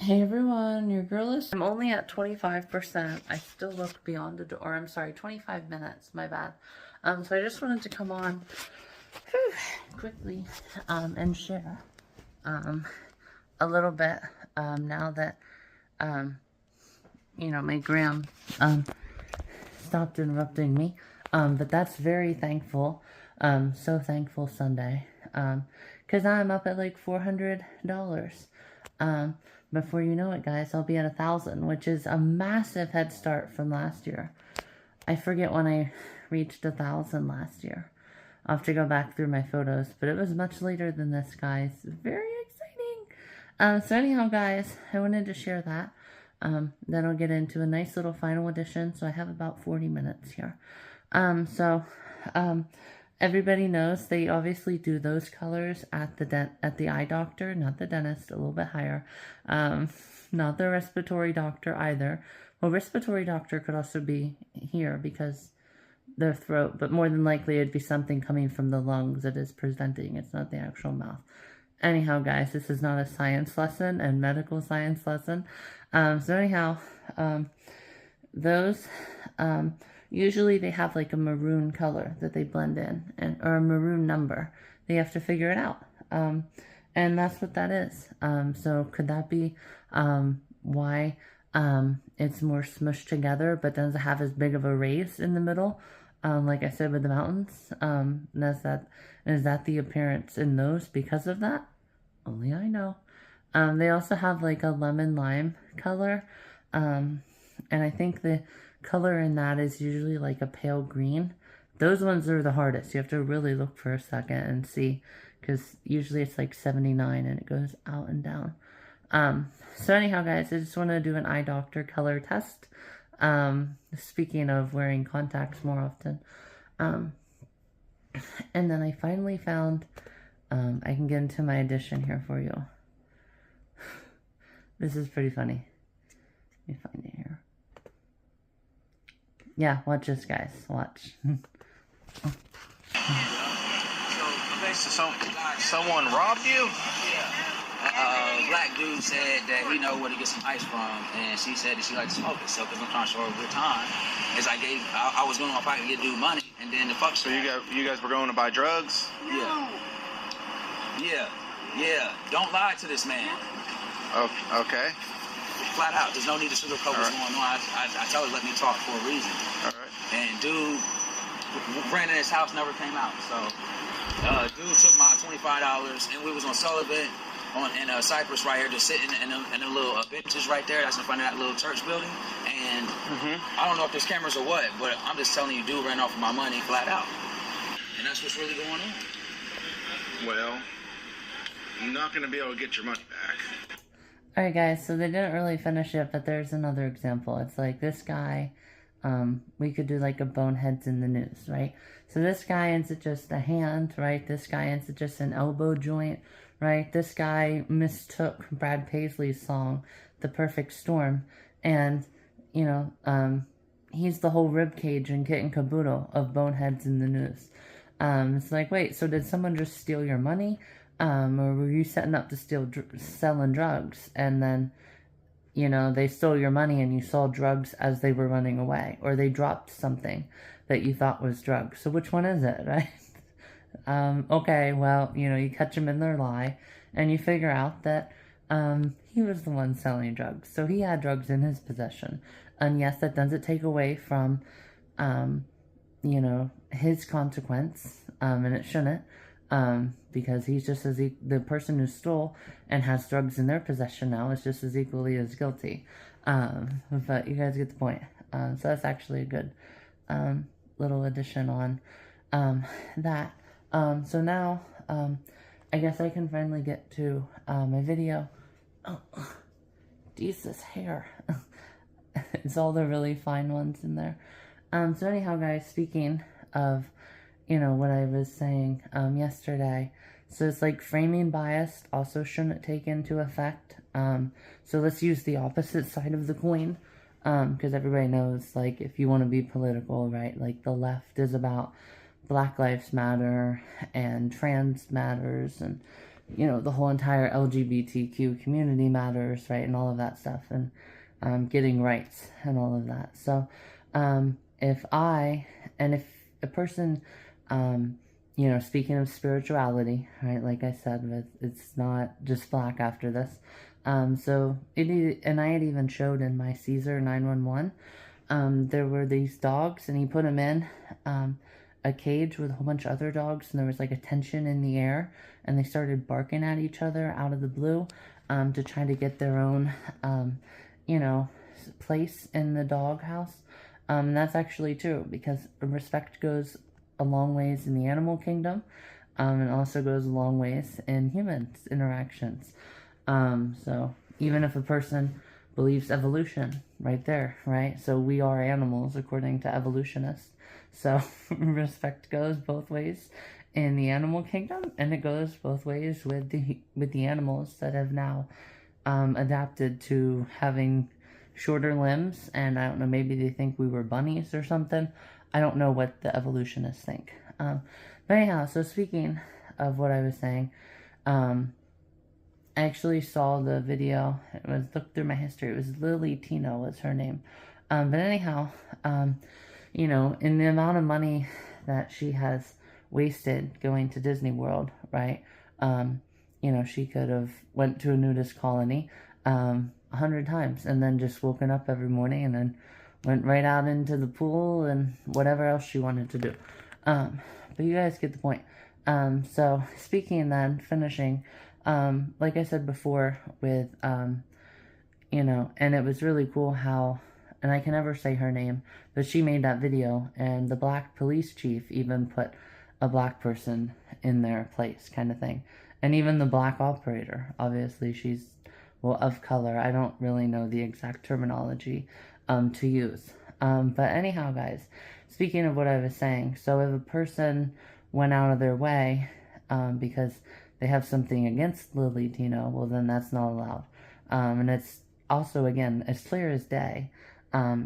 Hey everyone, your girl is... I'm only at 25%. I still look beyond the door. Or I'm sorry, 25 minutes, my bad. So I just wanted to come on quickly and share a little bit now that you know, my gram stopped interrupting me. But that's very thankful. So thankful Sunday. Because I'm up at like $400. Before you know it, guys, I'll be at 1,000, which is a massive head start from last year. I forget when I reached 1,000 last year. I'll have to go back through my photos, but it was much later than this, guys. Very exciting. So anyhow, guys, I wanted to share that. Then I'll get into a nice little final edition. So I have about 40 minutes here. Everybody knows they obviously do those colors at the eye doctor, not the dentist, a little bit higher. Not the respiratory doctor either. Well, respiratory doctor could also be here because their throat, but more than likely it'd be something coming from the lungs that is presenting. It's not the actual mouth. Anyhow, guys, this is not a science lesson and medical science lesson. Those, usually they have like a maroon color that they blend in, or a maroon number. They have to figure it out. And that's what that is. So could that be why it's more smushed together but doesn't have as big of a raise in the middle? Like I said with the mountains. And is that the appearance in those because of that? Only I know. They also have like a lemon lime color. And I think the color in that is usually like a pale green. Those ones are the hardest. You have to really look for a second and see, because usually it's like 79 and it goes out and down. So anyhow, guys, I just want to do an eye doctor color test. Speaking of wearing contacts more often. And then I finally found, I can get into my edition here for you. This is pretty funny. Let me find it here. Yeah, watch this, guys. Watch. So, someone robbed you? Black dude said that he know where to get some ice from, and she said that she liked to smoke it. So, because I'm trying to show her a good time, is I was going to my pocket to get dude money, and then the fuck. So you guys were going to buy drugs? Yeah. Don't lie to this man. Okay. Flat out. There's no need to sugarcoat what's going on. I tell her let me talk for a reason. All right. And dude, Brandon, his house never came out. So, dude took my $25, and we was on Sullivan, in Cypress right here, just sitting in a little benches right there. That's in front of that little church building. And I don't know if there's cameras or what, but I'm just telling you, dude ran off with my money flat out. And that's what's really going on. Well, I'm not going to be able to get your money back. Alright, guys, so they didn't really finish it, but there's another example. It's like this guy, we could do like a boneheads in the news, right? So this guy ends at just a hand, right? This guy ends at just an elbow joint, right? This guy mistook Brad Paisley's song, The Perfect Storm, and, you know, he's the whole ribcage and kit and caboodle of boneheads in the news. It's like, wait, so did someone just steal your money? Or were you setting up to selling drugs, and then, you know, they stole your money and you sold drugs as they were running away, or they dropped something that you thought was drugs. So which one is it, right? Okay, well, you know, you catch them in their lie, and you figure out that he was the one selling drugs, so he had drugs in his possession. And yes, that doesn't take away from, you know, his consequence, and it shouldn't. Because he's just the person who stole and has drugs in their possession now is just as equally as guilty. But you guys get the point. So that's actually a good, little addition on, that. So now, I guess I can finally get to, my video. Oh, Jesus, hair. It's all the really fine ones in there. So anyhow, guys, speaking of, you know, what I was saying yesterday. So it's like framing bias also shouldn't take into effect. So let's use the opposite side of the coin. Because everybody knows, like, if you want to be political, right, like the left is about Black Lives Matter and trans matters and you know, the whole entire LGBTQ community matters, right, and all of that stuff, and getting rights and all of that. So if a person, you know, speaking of spirituality, right, like I said, it's not just black after this. So and I had even showed in my Caesar 911, there were these dogs, and he put them in a cage with a whole bunch of other dogs, and there was like a tension in the air, and they started barking at each other out of the blue, to try to get their own, you know, place in the doghouse. And that's actually true, because respect goes a long ways in the animal kingdom, and also goes a long ways in humans interactions. So even if a person believes evolution, right there, right? So we are animals according to evolutionists. So respect goes both ways in the animal kingdom, and it goes both ways with the animals that have now adapted to having shorter limbs. And I don't know, maybe they think we were bunnies or something. I don't know what the evolutionists think. But anyhow, so speaking of what I was saying, I actually saw the video. It was, looked through my history. It was Lily Tino was her name. But anyhow, you know, in the amount of money that she has wasted going to Disney World, right? You know, she could have went to a nudist colony 100 times, and then just woken up every morning and then went right out into the pool and whatever else she wanted to do. But you guys get the point. So speaking then, finishing, like I said before with, you know, and it was really cool how, and I can never say her name, but she made that video, and the black police chief even put a black person in their place, kind of thing. And even the black operator, obviously she's, well, of color. I don't really know the exact terminology to use. But anyhow, guys, speaking of what I was saying, so if a person went out of their way because they have something against Lily Tino, well, then that's not allowed. And it's also, again, as clear as day,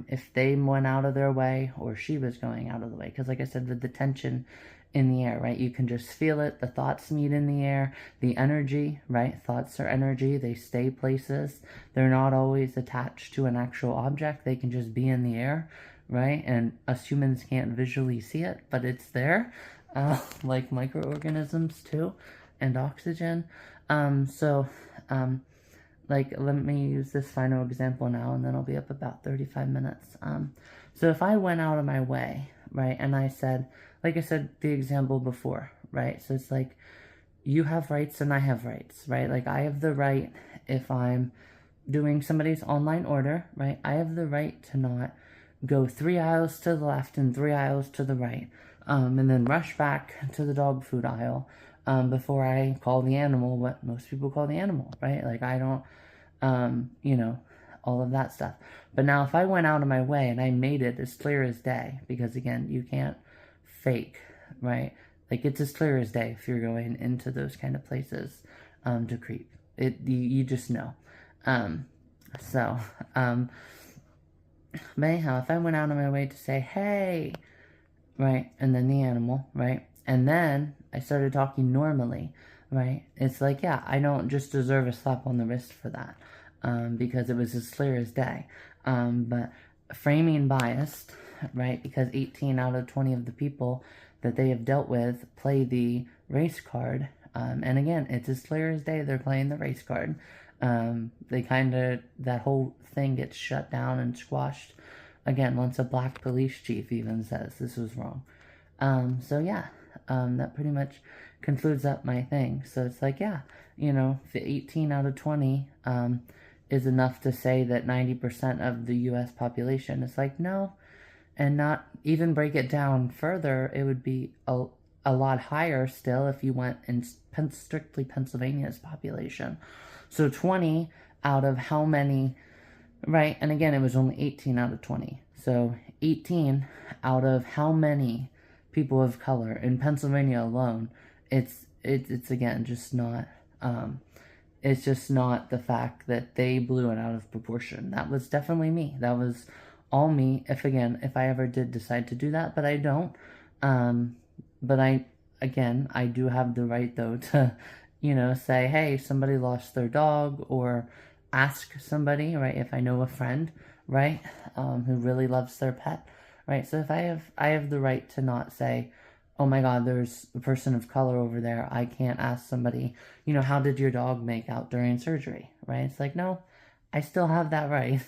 if they went out of their way or she was going out of the way. Because like I said, with the tension in the air, right, you can just feel it. The thoughts meet in the air. The energy, right, thoughts are energy. They stay places. They're not always attached to an actual object. They can just be in the air, right? And us humans can't visually see it, but it's there, like microorganisms too, and oxygen. Like, let me use this final example now, and then I'll be up about 35 minutes. So if I went out of my way, right, and I said, like I said, the example before, right, so it's like, you have rights and I have rights, right, like I have the right, if I'm doing somebody's online order, right, I have the right to not go 3 aisles to the left and 3 aisles to the right, and then rush back to the dog food aisle, before I call the animal what most people call the animal, right? Like, I don't, you know, all of that stuff. But now if I went out of my way and I made it as clear as day, because again, you can't fake, right? Like, it's as clear as day if you're going into those kind of places to creep. You just know. But anyhow, if I went out of my way to say, hey, right, and then the animal, right, and then I started talking normally, right, it's like, yeah, I don't just deserve a slap on the wrist for that, because it was as clear as day. But framing biased, right, because 18 out of 20 of the people that they have dealt with play the race card, and again, it's as clear as day they're playing the race card. They kind of, that whole thing gets shut down and squashed, again, once a black police chief even says this was wrong. So yeah, that pretty much concludes up my thing. So it's like, yeah, you know, if 18 out of 20 is enough to say that 90% of the U.S. population, it's like, no, and not even break it down further, it would be a lot higher still if you went in strictly Pennsylvania's population. So 20 out of how many, right, and again, it was only 18 out of 20. So 18 out of how many people of color in Pennsylvania alone, it's again just not, it's just not the fact that they blew it out of proportion. That was definitely me. That was all me, if I ever did decide to do that, but I don't. But I do have the right, though, to you know, say, hey, somebody lost their dog, or ask somebody, right, if I know a friend, right, who really loves their pet, right? So if I have the right to not say, oh my God, there's a person of color over there. I can't ask somebody, you know, how did your dog make out during surgery, right? It's like, no, I still have that right.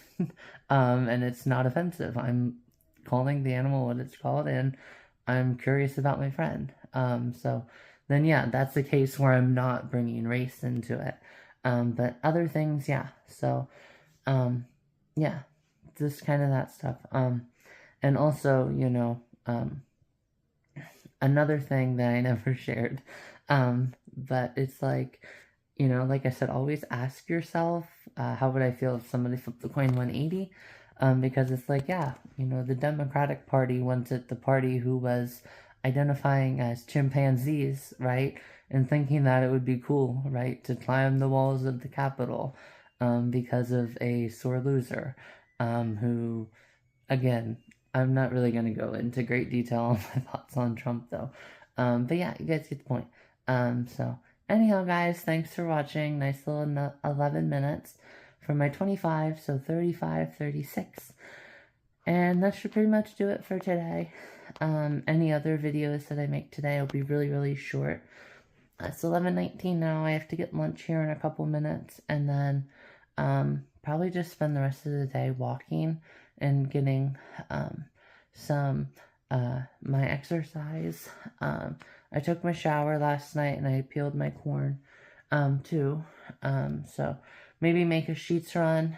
And it's not offensive. I'm calling the animal what it's called, and I'm curious about my friend. So then, yeah, that's the case where I'm not bringing race into it. But other things, yeah. So, yeah, just kind of that stuff. And also, you know, another thing that I never shared, but it's like, you know, like I said, always ask yourself, how would I feel if somebody flipped the coin 180? Because it's like, yeah, you know, the Democratic Party wanted the party who was identifying as chimpanzees, right? And thinking that it would be cool, right, to climb the walls of the Capitol, because of a sore loser, who, again, I'm not really going to go into great detail on my thoughts on Trump, though. But yeah, you guys get the point. So, anyhow, guys, thanks for watching. Nice little 11 minutes for my 25, so 35, 36. And that should pretty much do it for today. Any other videos that I make today will be really, really short. It's 11:19 now. I have to get lunch here in a couple minutes, and then probably just spend the rest of the day walking and getting some my exercise. I took my shower last night, and I peeled my corn too. So maybe make a sheets run.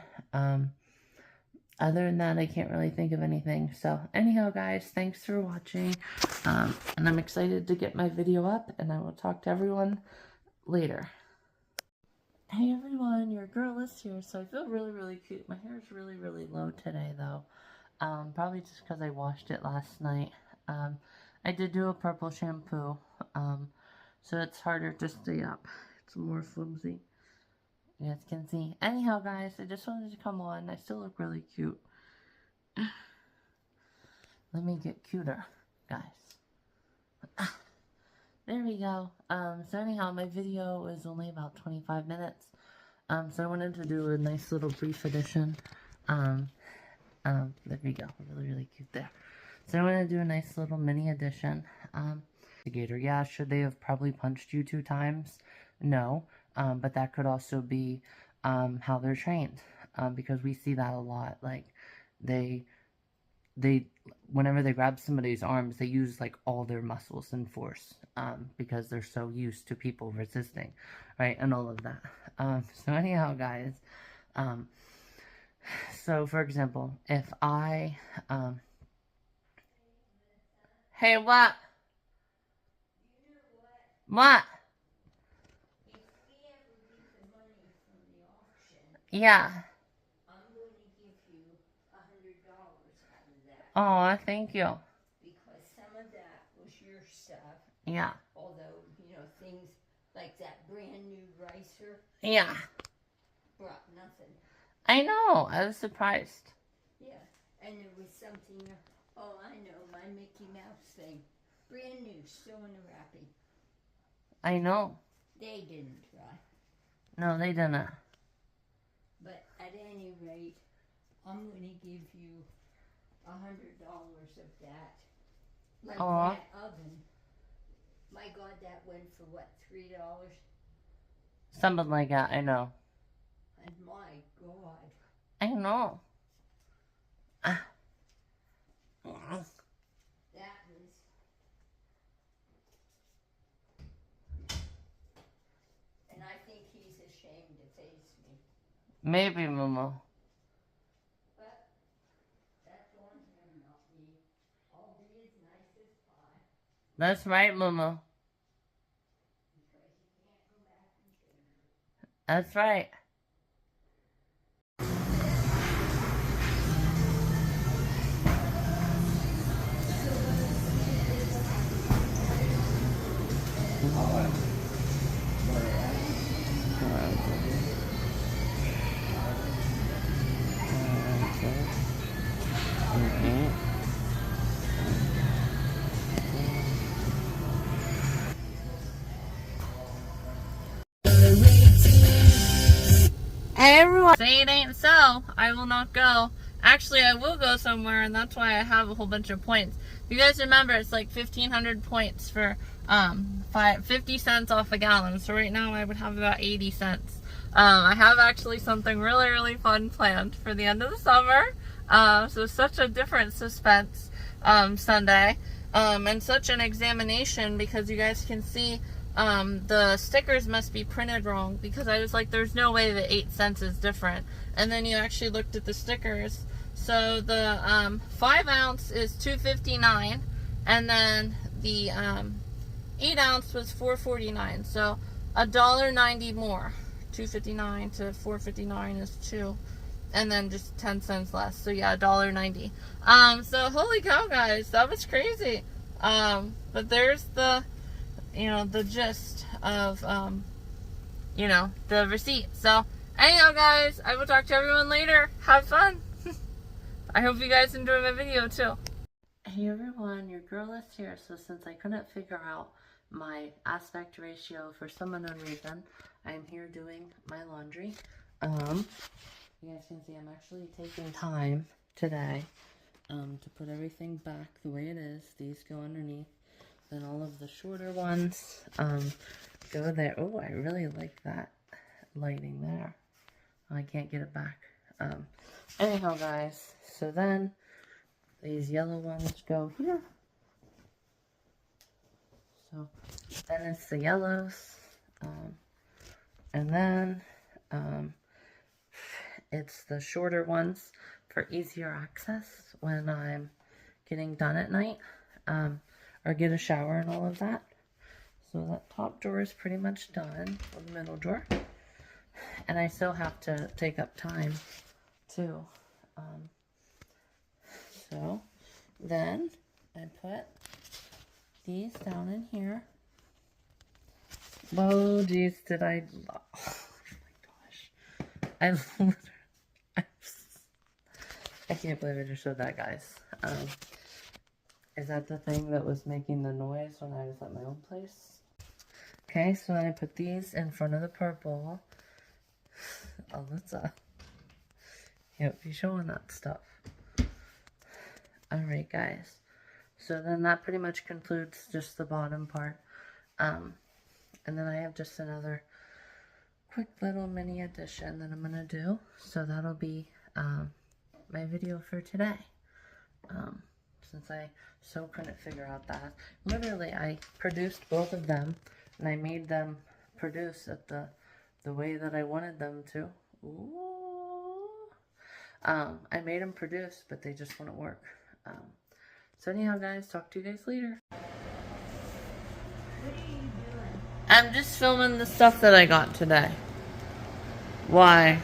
Other than that, I can't really think of anything. So anyhow, guys, thanks for watching. And I'm excited to get my video up, and I will talk to everyone later. Hey everyone, your girl is here. So I feel really, really cute. My hair is really, really low today, though. Probably just because I washed it last night. I did do a purple shampoo, so it's harder to stay up. It's more flimsy. You guys can see. Anyhow, guys, I just wanted to come on. I still look really cute. Let me get cuter, guys. There we go. So anyhow, my video was only about 25 minutes. So I wanted to do a nice little brief edition. There we go. Really, really cute there. So I want to do a nice little mini edition. Gator, yeah, should they have probably punched you 2 times? No. But that could also be how they're trained, because we see that a lot. Like, they whenever they grab somebody's arms, they use like all their muscles and force, because they're so used to people resisting, right, and all of that. So anyhow, guys, so for example, if I hey, what? What? Yeah. I'm going to give you $100 out of that. Oh, thank you. Because some of that was your stuff. Yeah. Although, you know, things like that brand new ricer Yeah. brought nothing. I know. I was surprised. Yeah. And there was something, oh, I know, my Mickey Mouse thing. Brand new, still in the wrapping. I know. They didn't try. No, they didn't. But at any rate, I'm going to give you $100 of that. Like Aw. that oven. My God, that went for what, $3? Something like that. I know. And my God. I know. That was. And I think he's ashamed to face me. Maybe, Momo. But that's on him, not me. I'll be as nice as pie. That's right, Momo. Because you can't go back and change it. That's right. everyone. Say it ain't so. I will not go. Actually, I will go somewhere, and that's why I have a whole bunch of points. If you guys remember, it's like 1,500 points for 50 cents off a gallon. So right now I would have about 80 cents. I have actually something really, really fun planned for the end of the summer. So such a different suspense Sunday. And such an examination, because you guys can see the stickers must be printed wrong, because I was like, there's no way that 8 cents is different. And then you actually looked at the stickers. So the 5 ounce is $2.59, and then the 8 ounce was $4.49. So $1.90 more. $2.59 to $4.59 is 2, and then just 10 cents less. So yeah, $1.90. So holy cow, guys, that was crazy. But there's the, the gist of, the receipt. So anyhow, guys, I will talk to everyone later. Have fun. I hope you guys enjoyed my video too. Hey everyone, your girl is here. So since I couldn't figure out my aspect ratio for some unknown reason, I'm here doing my laundry. You guys can see I'm actually taking time today to put everything back the way it is. These go underneath. Then all of the shorter ones go there. Oh, I really like that lighting there. I can't get it back. Anyhow, guys, so then these yellow ones go here. So then it's the yellows. And then it's the shorter ones for easier access when I'm getting done at night, or get a shower and all of that. So that top drawer is pretty much done, or the middle drawer. And I still have to take up time too. So then I put these down in here. Whoa, geez, did I... Oh my gosh. I can't believe I just showed that, guys. Is that the thing that was making the noise when I was at my old place? Okay, so then I put these in front of the purple. Alyssa. Yep, be showing that stuff. Alright, guys. So then that pretty much concludes just the bottom part. And then I have just another quick little mini addition that I'm going to do. So that'll be my video for today. Since I so couldn't figure out that. Literally, I produced both of them, and I made them produce at the way that I wanted them to. Ooh. I made them produce, but they just wouldn't work. So anyhow, guys, talk to you guys later. I'm just filming the stuff that I got today. Why?